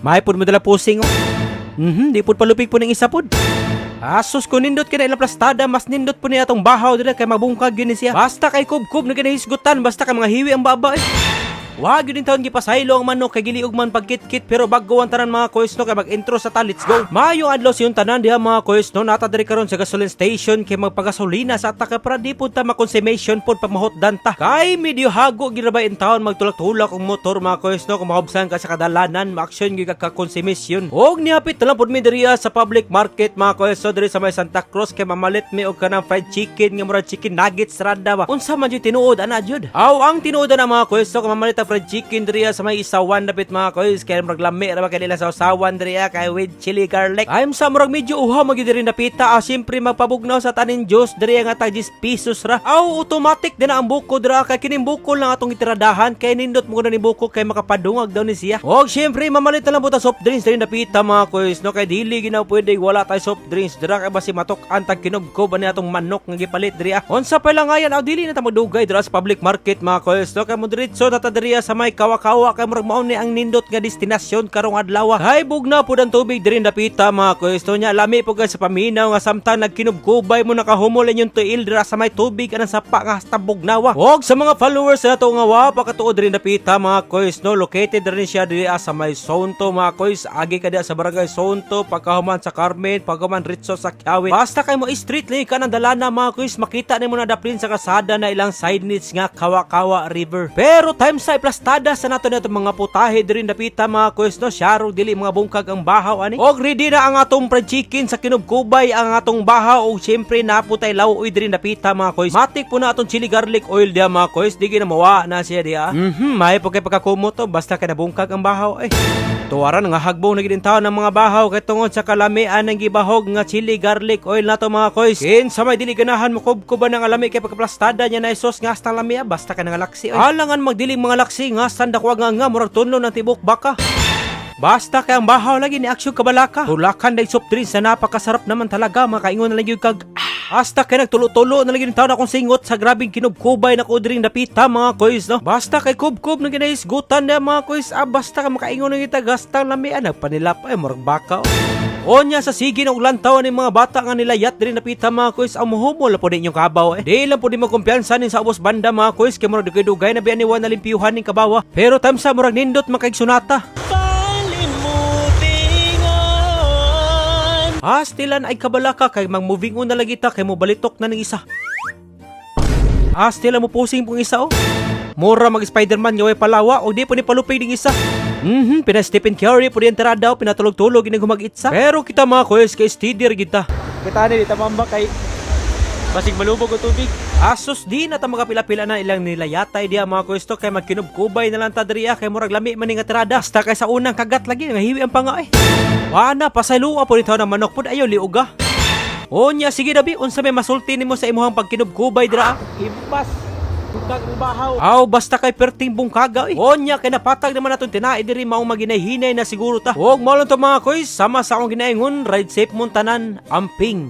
May pud mo dala pusing oh. Di pud palupig po ng isa pud. Asus ko nindot kina ilang plastada, mas nindot po niya atong bahaw dira kay mabungkag yun siya. Basta kay kubkub na ginahisgutan, basta kay mga hiwi ang baba eh. Wag yun din taon gipasaylo ang manok kay giliog man pagkit-kit pero bago ang tanan mga koys no kay mag-intro sa ta, let's go. Maayong adlaw sa yung tanan diha mga koys no, nata diri karon sa gasoline station kay magpagasolina sa taka para di pud ta makonsumation pud pamahotdan ta. Kay medyo hago ginabay in taon magtulak-tulak ang motor mga koys no, kung mahobsan ka sa kadalanan, ma-action gyud ka konsumisyon. Og nihapit na lang pud mi diriya sa public market mga koys no, diri sa may Santa Cruz kay mamalit mi og kanang fried chicken nga murag chicken nuggets rada ba. Unsa man jud tinuod ana jud? Aw ang tinuod na mga koys no, kay mamalit fried chicken diriya sa may isawan dapit mga koys kay murag lami ra ba kay nila sa usawan diriya kay with chili garlic. I'm sa murag medyo uha magi diri napita siyempre magpabugnaw sa tanin juice diriya nga tag 10 pesos ra. Aw automatic din na ang buko dira kay kining buko lang atong itiradahan kay nindot mo na ni buko kay makapadungag daw ni siya. Og siyempre mamalit na lang buta soft drinks diri napita mga koys no, kay dili ginaw pwede wala tay soft drinks dira kay basi matok antag kinubkob ani atong manok nga gipalit diriya. Unsa pa lang ayan aw dili na ta magdugay dira sa public market mga koys no, kay mo diretso ta diriya sa may kawa-kawa kay murag mao ni ang nindot nga destinasyon karong adlaw. Hay bugna pud ang tubig diri napita mga koys no, nya lami pud sa paminaw nga samtang nagkinubkubay mo nakahumol inyong tuil dira sa may tubig anang sapa nga hasta bugnawa. Og sa mga followers nato nga wa pakatuod diri napita mga koys no, located diri siya diri sa may Sonto mga koys, agi ka diha sa barangay Sonto pagkahuman sa Carmen pagkahuman ritso sa Kiawit. Basta kay mo street lane ka nang dalana mga koys, makita nimo na daplin sa kasada na ilang signage nga Kawa-Kawa River. Pero time sa plastada sa nato nato mga putahe diri napita mga koys no, syaro dili mga bungkag ang bahaw ani. Og ready na ang atong fried chicken sa kinubkubay ang atong bahaw og syempre naputay lawoy diri napita mga koys. Matik po na atong chili garlic oil diha mga koys, di ginawa na siya diha. May po kay pagkakumot to basta kay nabungkag ang bahaw eh. Tuwaran nga hagbo na gid taon ng mga bahaw kay tungod sa kalamian ng gibahog nga chili garlic oil nato mga koys. Kinsa may dili ganahan mo kubkuban ng alami kay pagkaplastada niya na isos nga hasta lamia basta ka nga laksi oy. Alangan magdiling mga laksi nga sandakwag nga murag tunlo ng tibok baka. Basta kay ang bahaw lagi ni aksyon kabalaka. Tulakan day soft drinks na napakasarap naman talaga, makaingon na lang yung kag hasta kay nagtulo-tulo na lagi ng taon akong singot sa grabing kinubkubay na kudring napita mga koys no. Basta kay kubkub na ginahisgutan na mga koys basta kay makaingon na yung tagastang lamian nagpanilap ay murag baka Onya sa sige ng ulantaw ni mga bata nga nilayat diri napita mga koys ang muhumol po din yung kabaw Di lang po di magkumpiyansa nin sa ubos banda mga koys kay murag dugay-dugay na biyan niwan na limpiyuhan ning kabawa. Pero time sa murag nindot makaigsunata. Astilan ay kabalaka kay mang moving on na lagi ta kay mo balitok na ng isa. Astilan mo pusing pong isa Mura mag Spider-Man nga way palawa o di po ni palupay ding isa. Pina Stephen Curry po di entrada pinatulog-tulog ginang humag-itsa. Pero kita mga koys kay steadier kita. Kita ni dita mamba kay basig malubog ang tubig. Asus di na ta magapila-pila na ilang nilayatay diha mga koys to kay magkinubkubay na lang ta diriya kay murag lami man ning atrada. Basta kay sa unang kagat lagi nga hiwi ang panga Wana pasayloa po nito na manok pud ayo liuga. Onya sige dabi unsa may masulti nimo sa imuhang pagkinubkubay dira? Impas bungkag ang bahaw. Aw basta kay perting bungkaga Onya kay napatag naman naton tinai diri mao maginahinay na siguro ta. Og mao lang to mga koys, sama sa akong ginaingon, ride safe mon tanan, amping.